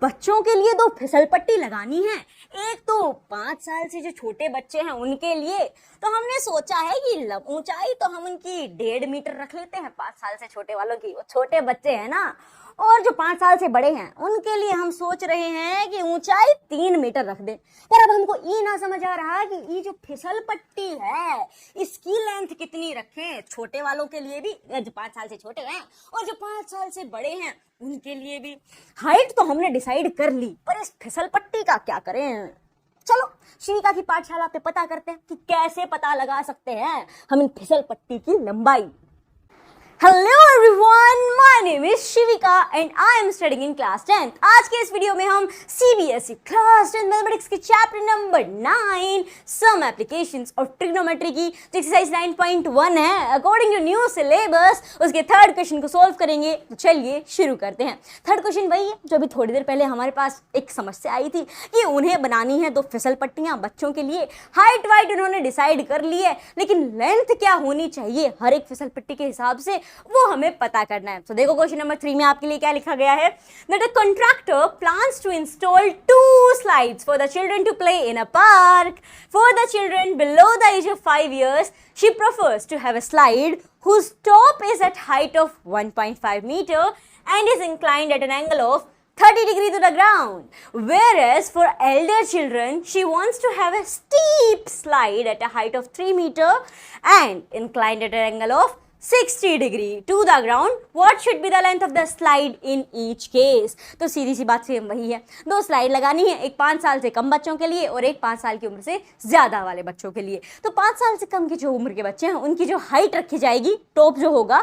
बच्चों के लिए 2 फिसल पट्टी लगानी है। एक तो 5 साल से जो छोटे बच्चे हैं उनके लिए, तो हमने सोचा है कि ऊंचाई तो हम उनकी 1.5 मीटर रख लेते हैं 5 साल से छोटे वालों की, वो छोटे बच्चे हैं ना। और जो 5 साल से बड़े हैं उनके लिए हम सोच रहे हैं कि ऊंचाई 3 मीटर रख दें। पर अब हमको ये ना समझ आ रहा कि ये जो फिसल पट्टी है इसकी लेंथ कितनी रखें, छोटे वालों के लिए भी, जो 5 साल से छोटे हैं और जो 5 साल से बड़े हैं उनके लिए भी। हाइट तो हमने डिसाइड कर ली, पर इस फिसल पट्टी का क्या करें। चलो शिविका की पाठशाला पे पता करते हैं कि कैसे पता लगा सकते हैं हम इन फिसल पट्टी की लंबाई। Hello everyone, my name is Shivika and I am studying in class 10th। आज के इस वीडियो में हम सीबीएसई क्लास 10 मैथमेटिक्स के chapter number 9 some applications of trigonometry की जो एक्सरसाइज 9.1 है अकॉर्डिंग टू न्यू सिलेबस, उसके थर्ड क्वेश्चन को सॉल्व करेंगे। तो चलिए शुरू करते हैं। थर्ड क्वेश्चन वही है जो अभी थोड़ी देर पहले हमारे पास एक समस्या आई थी कि उन्हें बनानी है 2 फिसल पट्टियां बच्चों के लिए। हाइट वाइट उन्होंने डिसाइड कर ली है, लेकिन लेंथ क्या होनी चाहिए हर एक फिसल पट्टी के हिसाब से वो हमें पता करना है। तो देखो क्वेश्चन नंबर 3 में आपके लिए क्या लिखा गया है, that a contractor plans to install 2 slides for the children to play in a park. For the children below the age of 5 years, she prefers to have a slide whose top is at height of 1.5 meter and is inclined at an angle of 30 degree to the ground. Whereas for elder children, she wants to have a steep slide at a height of 3 meter and inclined at an angle of 60 degree to the ground. What should be the length of the slide in each case? तो सीधी सी बात same वही है, 2 slide लगानी है, एक 5 साल से कम बच्चों के लिए और एक 5 साल की उम्र से ज्यादा वाले बच्चों के लिए। तो 5 साल से कम की जो उम्र के बच्चे हैं उनकी जो हाइट रखी जाएगी, टॉप जो होगा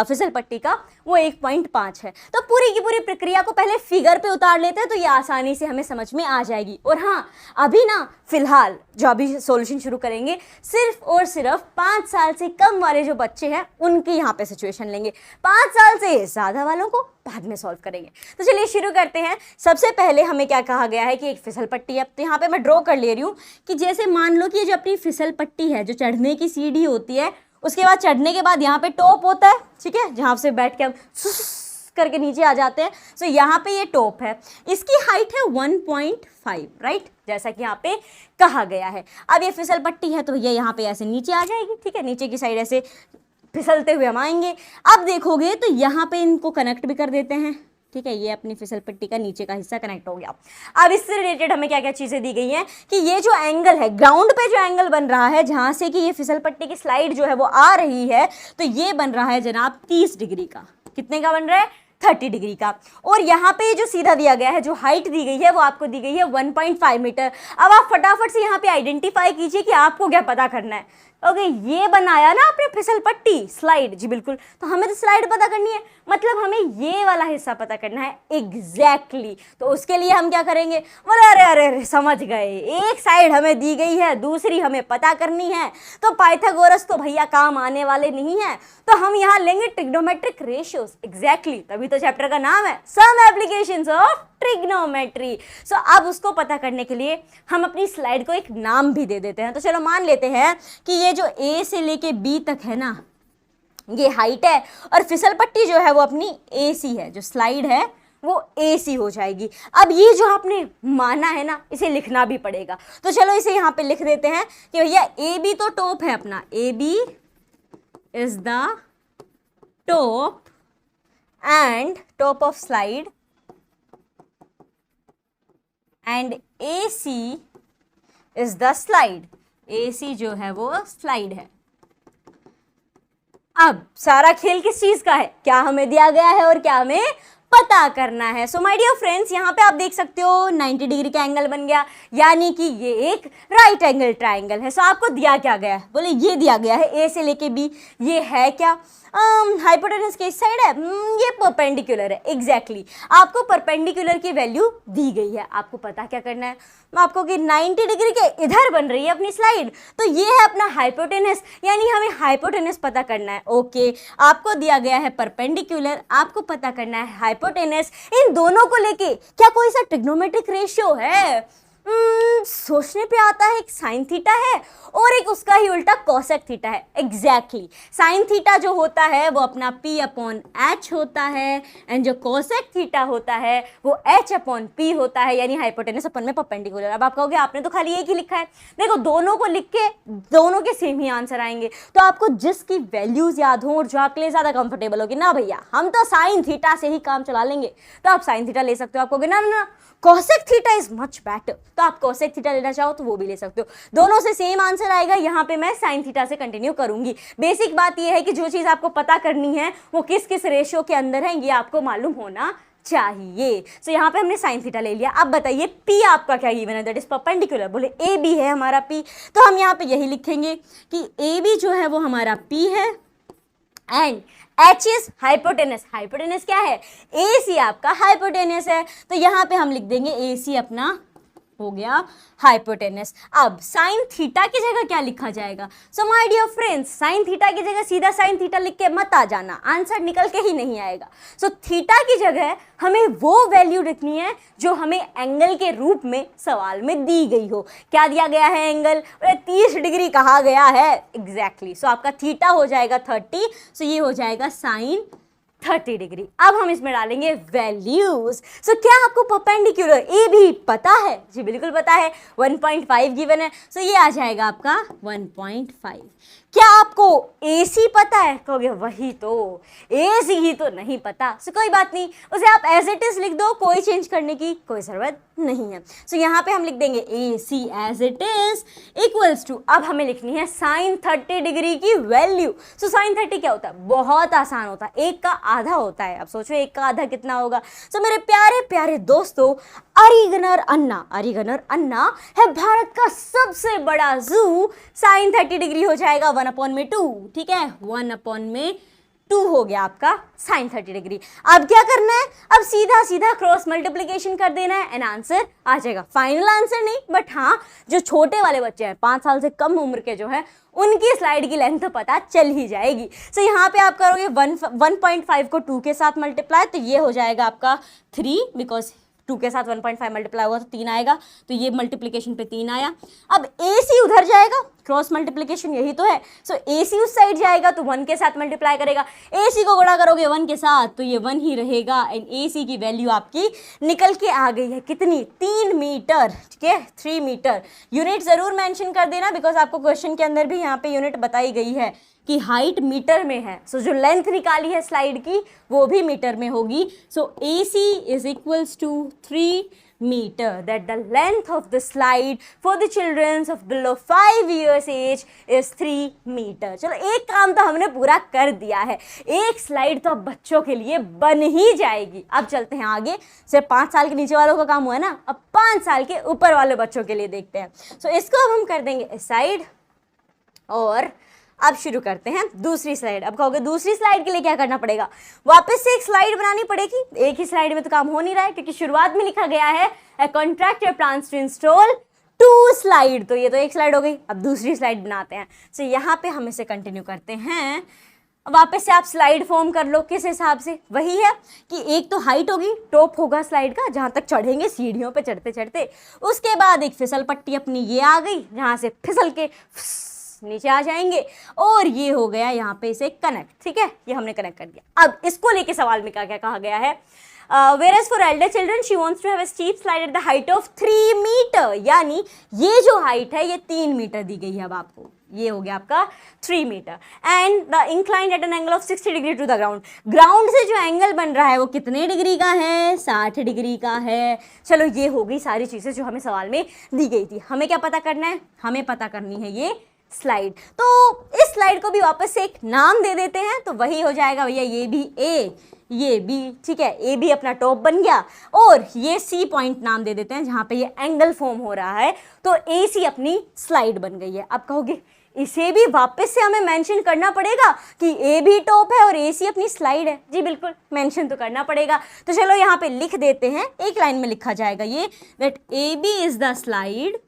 फिसल पट्टी का, वो 1.5 है। तो पूरी की पूरी प्रक्रिया को पहले फिगर पे उतार लेते हैं तो ये आसानी से हमें समझ में आ जाएगी। और हाँ, अभी ना फिलहाल जो अभी सॉल्यूशन शुरू करेंगे सिर्फ और सिर्फ 5 साल से कम वाले जो बच्चे हैं उनकी यहाँ पे सिचुएशन लेंगे, 5 साल से ज्यादा वालों को बाद में सॉल्व करेंगे। तो चलिए शुरू करते हैं। सबसे पहले हमें क्या कहा गया है कि एक फिसल पट्टी है। तो यहाँ पे मैं ड्रॉ कर ले रही हूँ कि जैसे मान लो कि ये जो अपनी फिसल पट्टी है, जो चढ़ने की सीढ़ी होती है, उसके बाद चढ़ने के बाद यहाँ पे टॉप होता है, ठीक है, जहाँ से बैठ के हम करके नीचे आ जाते हैं। तो यहाँ पे ये टॉप है, इसकी हाइट है 1.5, राइट, जैसा कि यहाँ पे कहा गया है। अब ये फिसल पट्टी है तो ये यहाँ पे ऐसे नीचे आ जाएगी, ठीक है, नीचे की साइड ऐसे फिसलते हुए हम आएंगे। अब देखोगे तो यहाँ पे इनको कनेक्ट भी कर देते हैं, ठीक है, ये अपनी फिसल पट्टी का नीचे का हिस्सा कनेक्ट हो गया। अब इससे रिलेटेड हमें क्या क्या चीजें दी गई हैं कि ये जो एंगल है, ग्राउंड पे जो एंगल बन रहा है जहां से कि ये फिसल पट्टी की स्लाइड जो है वो आ रही है, तो ये बन रहा है जनाब 30 डिग्री का। कितने का बन रहा है? 30 डिग्री का। और यहाँ पे जो सीधा दिया गया है, जो हाइट दी गई है वो आपको दी गई है 1.5 मीटर। अब आप फटाफट से यहाँ पे आइडेंटिफाई कीजिए कि आपको क्या पता करना है। ओके, ये बनाया ना आपने फिसल पट्टी, स्लाइड, जी बिल्कुल, तो हमें तो स्लाइड पता करनी है, मतलब हमें ये वाला हिस्सा पता करना है एग्जैक्टली। तो उसके लिए हम क्या करेंगे, बोले अरे अरे अरे समझ गए, एक साइड हमें दी गई है, दूसरी हमें पता करनी है, तो पाइथागोरस तो भैया काम आने वाले नहीं है, तो हम यहाँ लेंगे ट्रिग्नोमेट्रिक रेशियोज। एग्जैक्टली, तभी तो चैप्टर का नाम है सम एप्लीकेशंस ऑफ ट्रिग्नोमेट्री। सो अब उसको पता करने के लिए हम अपनी स्लाइड को एक नाम भी दे देते हैं। तो चलो मान लेते हैं कि ये जो ए से लेके बी तक है ना, ये हाइट है, और फिसल पट्टी जो है वो अपनी ए सी है, जो स्लाइड है वो ए सी हो जाएगी। अब ये जो आपने माना है ना, इसे लिखना भी पड़ेगा। तो चलो इसे यहाँ पे लिख देते हैं कि भैया ए बी तो टॉप है अपना, A B is the top and top of slide and AC is the slide. AC जो है वो स्लाइड है। अब सारा खेल किस चीज का है, क्या हमें दिया गया है और क्या हमें पता करना है। सो माय डियर फ्रेंड्स, यहाँ पे आप देख सकते हो 90 डिग्री का एंगल बन गया, यानी कि ये एक राइट एंगल ट्राइंगल है। सो आपको दिया क्या गया है, बोले ये दिया गया है ए से लेके बी, ये है क्या, हाइपोटेनस किस साइड है, ये परपेंडिकुलर है। एग्जैक्टली, आपको परपेंडिकुलर की वैल्यू दी गई है, आपको पता क्या करना है, आपको कि 90 डिग्री के इधर बन रही है अपनी स्लाइड, तो ये है अपना हाइपोटेनस, यानी हमें हाइपोटेनस पता करना है। ओके, आपको दिया गया है परपेंडिकुलर, आपको पता करना है हाइपोटेनस। इन दोनों को लेके क्या कोई सा ट्रिग्नोमेट्रिक रेशियो है, सोचने पे आता है एक साइन थीटा है और एक उसका ही उल्टा कोसेक थीटा है। एग्जैक्टली साइन थीटा जो होता है वो अपना p अपॉन h होता है एंड जो कोसेक थीटा होता है वो h अपॉन p होता है, यानी हाइपोटेनस अपन में परपेंडिकुलर। अब आप कहोगे आपने तो खाली एक ही लिखा है। देखो दोनों को लिख के दोनों के सेम ही आंसर आएंगे, तो आपको जिसकी वैल्यूज याद हो और जो आपके लिए ज्यादा कंफर्टेबल होगी ना भैया हम तो साइन थीटा से ही काम चला लेंगे, तो आप साइन थीटा ले सकते हो। आप कहोगे ना ना cosec theta is much better, तो आप कोसेक थीटा लेना चाहो तो वो भी ले सकते हो। दोनों से सेम आंसर आएगा। यहाँ पे मैं साइन थीटा से कंटिन्यू करूंगी। बेसिक बात ये है कि जो चीज आपको पता करनी है वो किस किस रेशियो के अंदर है ये आपको मालूम होना चाहिए। सो यहाँ पे हमने साइन थीटा ले लिया। अब बताइए पी आपका क्या गिवन है, दैट इज परपेंडिकुलर। बोले ए बी है हमारा पी, तो हम यहाँ पे यही लिखेंगे कि ए बी जो है वो हमारा पी है and H is hypotenuse. Hypotenuse क्या है, AC आपका हाइपोटेनस है, तो यहाँ पे हम लिख देंगे AC अपना हो गया हाइपोटेनस। अब साइन थीटा की जगह क्या लिखा जाएगा? So my dear friends, sine theta की जगह सीधा साइन थीटा लिख के मत आ जाना, आंसर निकल के ही नहीं आएगा। सो थीटा की जगह हमें वो वैल्यू लिखनी है जो हमें एंगल के रूप में सवाल में दी गई हो। क्या दिया गया है एंगल? 30 डिग्री कहा गया है। एग्जैक्टली सो आपका थीटा हो जाएगा 30, सो ये हो जाएगा साइन 30 डिग्री। अब हम इसमें डालेंगे वैल्यूज। सो क्या आपको परपेंडिकुलर ए भी पता है? जी बिल्कुल पता है, 1.5 गिवन है, सो ये आ जाएगा आपका 1.5। क्या आपको AC पता है? कहोगे वही तो, AC ही तो नहीं पता। सो कोई बात नहीं, उसे आप एज इट इज लिख दो, कोई चेंज करने की कोई जरूरत नहीं है। सो यहाँ पे हम लिख देंगे AC as it is equals to, अब हमें लिखनी है साइन 30 डिग्री की वैल्यू। सो साइन 30 क्या होता है? बहुत आसान होता है, एक का आधा होता है। अब सोचो एक का आधा कितना होगा? सो मेरे प्यारे प्यारे दोस्तों, अरिगनर अन्ना है भारत का सबसे बड़ा जू। साइन 30 डिग्री हो जाएगा 1/2, ठीक है, 1/2 हो गया आपका साइन 30 डिग्री। अब क्या करना है? अब सीधा सीधा क्रॉस मल्टीप्लीकेशन कर देना है एंड आंसर आ जाएगा। फाइनल आंसर नहीं, बट हाँ जो छोटे वाले बच्चे हैं 5 साल से कम उम्र के जो है उनकी स्लाइड की लेंथ तो पता चल ही जाएगी। सो यहाँ पे आप करोगे 1.5 को 2 के साथ मल्टीप्लाई, तो ये हो जाएगा आपका 3, बिकॉज 2 के साथ 1.5 मल्टीप्लाई हुआ तो 3 आएगा, तो ये मल्टीप्लिकेशन पे 3 आया। अब AC उधर जाएगा, क्रॉस मल्टीप्लिकेशन यही तो है। सो AC उस साइड जाएगा तो 1 के साथ मल्टीप्लाई करेगा। AC को गुणा करोगे 1 के साथ तो ये 1 ही रहेगा एंड AC की वैल्यू आपकी निकल के आ गई है कितनी? 3 मीटर, ठीक है, 3 मीटर। यूनिट जरूर मेंशन कर देना, बिकॉज आपको क्वेश्चन के अंदर भी यहाँ पे यूनिट बताई गई है कि हाइट मीटर में है। सो जो लेंथ निकाली है स्लाइड की वो भी मीटर में होगी। So AC is equals to 3 metre, that the length of the slide for the childrens of below 5 years age is 3 metre. चलो एक काम तो हमने पूरा कर दिया है, एक स्लाइड तो अब बच्चों के लिए बन ही जाएगी। अब चलते हैं आगे। सिर्फ 5 साल के नीचे वालों का काम हुआ है ना, अब 5 साल के ऊपर वाले बच्चों के लिए देखते हैं। सो इसको अब हम कर देंगे इस साइड और अब शुरू करते हैं दूसरी स्लाइड। अब कहोगे दूसरी स्लाइड के लिए क्या करना पड़ेगा? वापस से एक स्लाइड बनानी पड़ेगी। एक ही स्लाइड में तो काम हो नहीं रहा है, क्योंकि शुरुआत में लिखा गया है a contractor plans to install 2 slide, तो ये तो एक स्लाइड हो गई। अब दूसरी स्लाइड बनाते हैं। सो यहाँ पे हम इसे कंटिन्यू करते हैं। वापस से आप स्लाइड फॉर्म कर लो, किस हिसाब से? वही है कि एक तो हाइट होगी, टॉप होगा स्लाइड का जहाँ तक चढ़ेंगे सीढ़ियों पे चढ़ते चढ़ते, उसके बाद एक फिसल पट्टी अपनी ये आ गई जहाँ से फिसल के नीचे आ जाएंगे, और ये हो गया यहाँ पे इसे कनेक्ट, ठीक है, ये हमने कनेक्ट कर दिया। अब इसको लेके सवाल में क्या क्या कहा गया है? whereas for elder children she wants to have a steep slide at the height of 3 metre, यानी ये जो हाइट है ये 3 मीटर दी गई है। अब आपको ये हो गया आपका 3 metre and the inclined at an angle of 60 degree to the ground. Ground से जो एंगल बन रहा है वो कितने डिग्री का है? 60 डिग्री का है। चलो ये हो गई सारी चीजें जो हमें सवाल में दी गई थी। हमें क्या पता करना है? हमें पता करनी है ये स्लाइड। तो इस स्लाइड को भी वापस से एक नाम दे देते हैं, तो वही हो जाएगा भैया ये भी A, ये B, ठीक है, A भी अपना टॉप बन गया और ये C पॉइंट नाम दे देते हैं जहां पे ये एंगल फॉर्म हो रहा है, तो AC अपनी स्लाइड बन गई है। अब कहोगे इसे भी वापस से हमें मेंशन करना पड़ेगा कि A भी टॉप है और AC अपनी स्लाइड है। जी बिल्कुल, मेंशन तो करना पड़ेगा। तो चलो यहाँ पे लिख देते हैं, एक लाइन में लिखा जाएगा ये that AB is the slide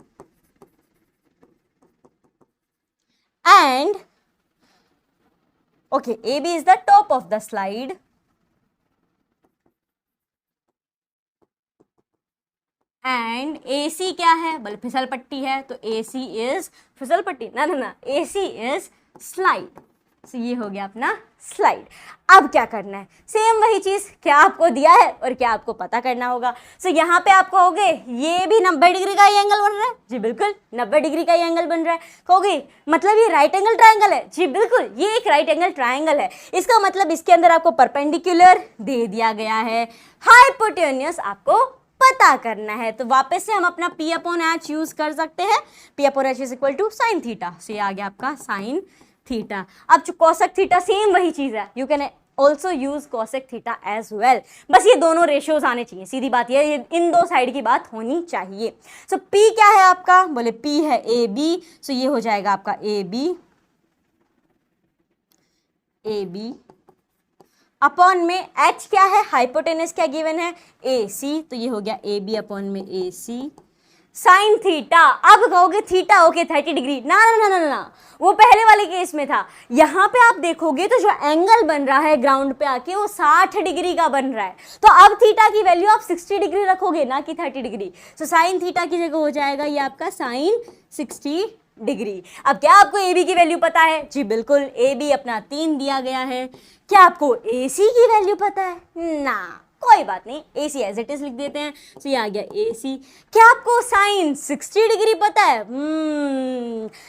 and okay, AB is the top of the slide and A C क्या है, बोले फिसल पट्टी है, तो ए सी इज फिसल पट्टी, ना ना ना, ए सी इज स्लाइड। तो ये हो गया अपना स्लाइड। अब क्या करना है, सेम वही चीज, क्या आपको दिया है और क्या आपको पता करना होगा। सो यहाँ पे आप कहोगे ये भी 90 डिग्री का ही एंगल बन रहा है, जी बिल्कुल 90 डिग्री का ही एंगल बन रहा है। कहोगे मतलब ये राइट एंगल ट्राइंगल है, जी बिल्कुल ये एक राइट एंगल ट्राइंगल है। इसका मतलब इसके अंदर आपको परपेंडिकुलर दे दिया गया है, हाइपोटेन्यूस आपको पता करना है। तो वापस से हम अपना P अपॉन एच यूज कर सकते हैं, P upon H is equal to sine theta. So ये आ गया आपका साइन थीटा। अब जो कोसेक थीटा सेम वही चीज है, you can also use cosec theta as well, बस ये दोनों रेशियोज आने चाहिए, सीधी बात ये इन दो साइड की बात होनी चाहिए। सो P क्या है आपका, बोले P है ए बी, सो ये हो जाएगा आपका ए बी अपॉन में एच क्या है, हाइपोटेनस क्या गिवन है, ए सी, तो ये हो गया ए बी अपॉन में ए सी साइन थीटा। अब कहोगे थीटा ओके 30 डिग्री, ना ना ना ना ना, वो पहले वाले केस में था। यहां पे आप देखोगे तो जो एंगल बन रहा है ग्राउंड पे आके वो 60 डिग्री का बन रहा है, तो अब थीटा की वैल्यू आप 60 डिग्री रखोगे ना कि 30 डिग्री। सो साइन थीटा की जगह हो जाएगा ये आपका साइन 60 डिग्री। अब क्या आपको ए बी की वैल्यू पता है, जी बिल्कुल, ए बी अपना 3 दिया गया है। क्या आपको ए सी की वैल्यू पता है, ना कोई बात नहीं, ए सी एज इट इज लिख देते हैं। तो ये आ गया ए सी। क्या आपको साइन 60 डिग्री पता है,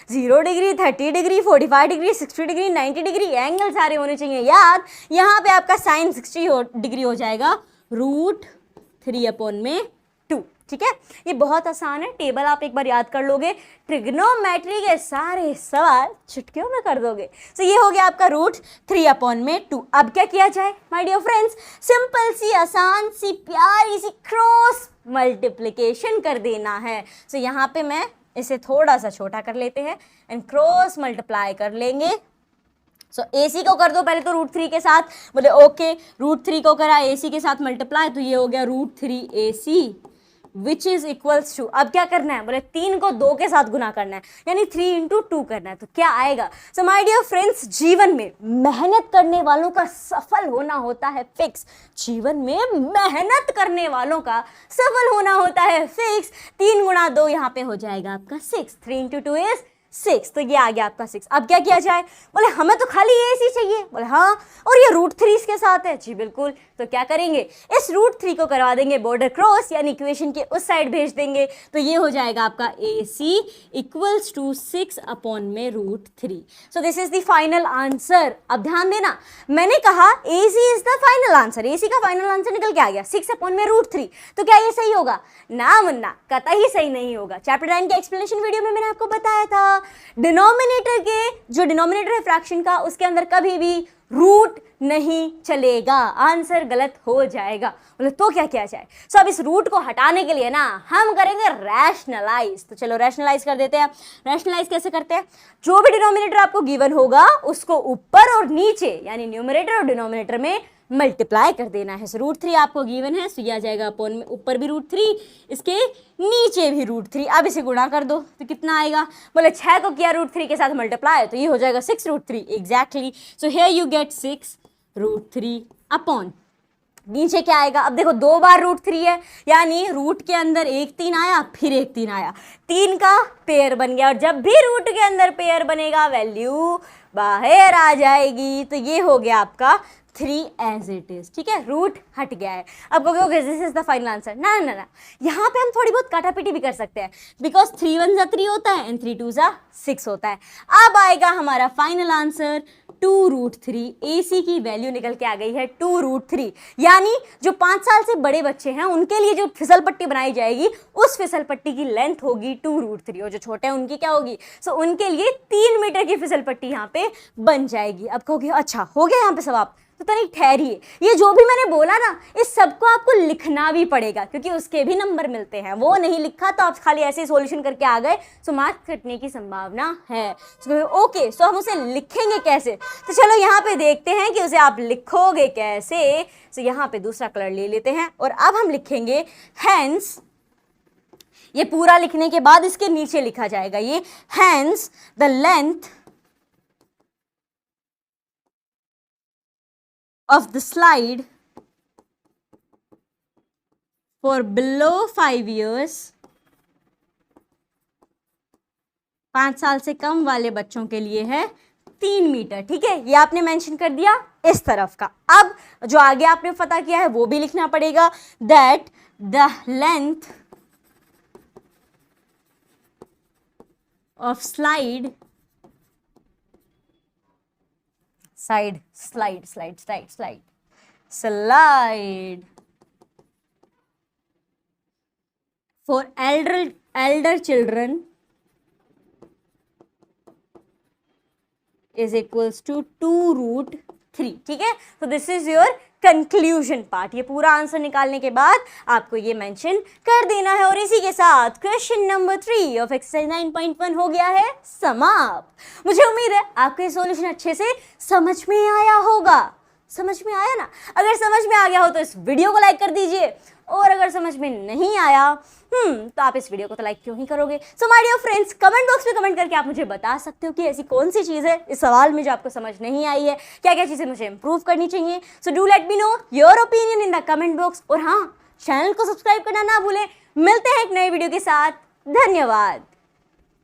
0 degree 30 degree 45 degree 60 degree 90 degree angle सारे होने चाहिए याद। यहाँ पे आपका साइन 60 डिग्री हो जाएगा √3 अपॉन में 2, ठीक है। ये बहुत आसान है, टेबल आप एक बार याद कर लोगे, ट्रिग्नोमेट्री के सारे सवाल चुटकियों में कर दोगे। तो ये हो गया आपका √3 अपॉन में 2। अब क्या किया जाए माय डियर फ्रेंड्स, सिंपल सी आसान सी प्यारी सी क्रॉस मल्टीप्लिकेशन कर देना है। तो यहाँ पे मैं इसे थोड़ा सा छोटा कर लेते हैं एंड क्रॉस मल्टीप्लाई कर लेंगे। सो AC को कर दो पहले तो √3 के साथ, बोले ओके √3 को करा AC के साथ मल्टीप्लाई, तो ये हो गया √3 AC which is equals to, अब क्या करना है, बोले 3 को 2 के साथ गुना करना है, यानी 3 इंटू 2 करना है, तो क्या आएगा। सो माय डियर फ्रेंड्स, जीवन में मेहनत करने वालों का सफल होना होता है फिक्स, जीवन में मेहनत करने वालों का सफल होना होता है फिक्स। 3 गुणा 2 यहाँ पे हो जाएगा आपका 6, 3 इंटू 2 इज 6, तो ये आ गया आपका 6। अब क्या किया जाए, बोले हमें तो खाली AC चाहिए, बोले हाँ, और ये √3 इसके साथ है, जी बिल्कुल, तो क्या करेंगे, इस √3 को करवा देंगे बॉर्डर क्रॉस, यानी इक्वेशन के उस साइड भेज देंगे, तो ये हो जाएगा आपका AC इक्वल्स टू 6 अपॉन में √3। So this is the final answer. अब ध्यान देना, मैंने कहा AC is the final answer, AC का फाइनल आंसर निकल के आ गया 6 अपॉन में √3, तो क्या ये सही होगा, ना मुन्ना, कतई सही नहीं होगा। चैप्टर 9 के एक्सप्लेनेशन वीडियो में मैंने आपको बताया था, डिनोमिनेटर के जो डिनोमिनेटर है फ्रैक्शन का, उसके अंदर कभी भी रूट नहीं चलेगा, आंसर गलत हो जाएगा। बोले तो क्या किया जाए, सो अब इस रूट को हटाने के लिए ना हम करेंगे रैशनलाइज। तो चलो रैशनलाइज कर देते हैं। रैशनलाइज कैसे करते हैं, जो भी डिनोमिनेटर आपको गिवन होगा उसको ऊपर और नीचे यानी न्यूमरेटर और डिनोमिनेटर में मल्टीप्लाई कर देना है। √3 आपको गिवन है, सो ये आ जाएगा अपॉन में ऊपर भी √3, इसके नीचे भी √3। अब इसे गुणा कर दो तो कितना आएगा, बोले 6 को किया √3 के साथ मल्टीप्लाई, तो ये हो जाएगा 6 √3 exactly. So here you get 6 √3 upon नीचे क्या आएगा, अब देखो 2 बार √3 है, यानी रूट के अंदर एक 3 आया फिर एक 3 आया, 3 का पेयर बन गया, और जब भी रूट के अंदर पेयर बनेगा वैल्यू बाहर आ जाएगी। तो ये हो गया आपका 3 एज इट इज, ठीक है, रूट हट गया है। अब कहोगे this is the final answer, ना ना ना, यहाँ पे हम थोड़ी बहुत काटापीटी भी कर सकते हैं, बिकॉज 3 1 जा 3 होता है एंड 3 2 जा 6 होता है। अब आएगा हमारा फाइनल आंसर 2√3, AC की वैल्यू निकल के आ गई है 2√3, यानी जो 5 साल से बड़े बच्चे हैं उनके लिए जो फिसल पट्टी बनाई जाएगी उस फिसल पट्टी की लेंथ होगी 2√3, और जो छोटे हैं उनकी क्या होगी, सो उनके लिए 3 मीटर की फिसल पट्टी यहाँ पे बन जाएगी। अब कहोगे अच्छा हो गया यहाँ पे सब, आप तो तनिक ठहरिए, ये जो भी मैंने बोला ना इस सबको आपको लिखना भी पड़ेगा, क्योंकि उसके भी नंबर मिलते हैं। वो नहीं लिखा तो आप खाली ऐसे ही सॉल्यूशन करके आ गए, सो मार्क्स कटने की संभावना है। ओके, सो हम उसे लिखेंगे कैसे, तो चलो यहाँ पे देखते हैं कि उसे आप लिखोगे कैसे। सो यहाँ पे दूसरा कलर ले लेते हैं और अब हम लिखेंगे हैंस, ये पूरा लिखने के बाद इसके नीचे लिखा जाएगा ये hence the length of the slide for below 5 years, 5 साल से कम वाले बच्चों के लिए है 3 मीटर। ठीक है, ये आपने मेंशन कर दिया इस तरफ का। अब जो आगे आपने पता किया है वो भी लिखना पड़ेगा, that the length of slide for elder children is equals to 2√3। ठीक है, तो this is your conclusion part. ये पूरा आंसर निकालने के बाद आपको ये मेंशन कर देना है। और इसी के साथ क्वेश्चन नंबर 3 ऑफ एक्सरसाइज 9.1 हो गया है समाप्त। मुझे उम्मीद है आपको ये सॉल्यूशन अच्छे से समझ में आया होगा। समझ में आया ना? अगर समझ में आ गया हो तो इस वीडियो को लाइक कर दीजिए, और अगर समझ में नहीं आया तो आप इस वीडियो को तो लाइक क्यों ही करोगे। So my dear friends, comment box में कमेंट करके आप मुझे बता सकते हो कि ऐसी कौन सी चीज़ है इस सवाल में जो आपको समझ नहीं आई है, क्या क्या चीज़ें मुझे इंप्रूव करनी चाहिए। So do let me know your opinion in the comment box. और हाँ, चैनल को सब्सक्राइब करना ना भूलें। मिलते हैं एक नए वीडियो के साथ। धन्यवाद।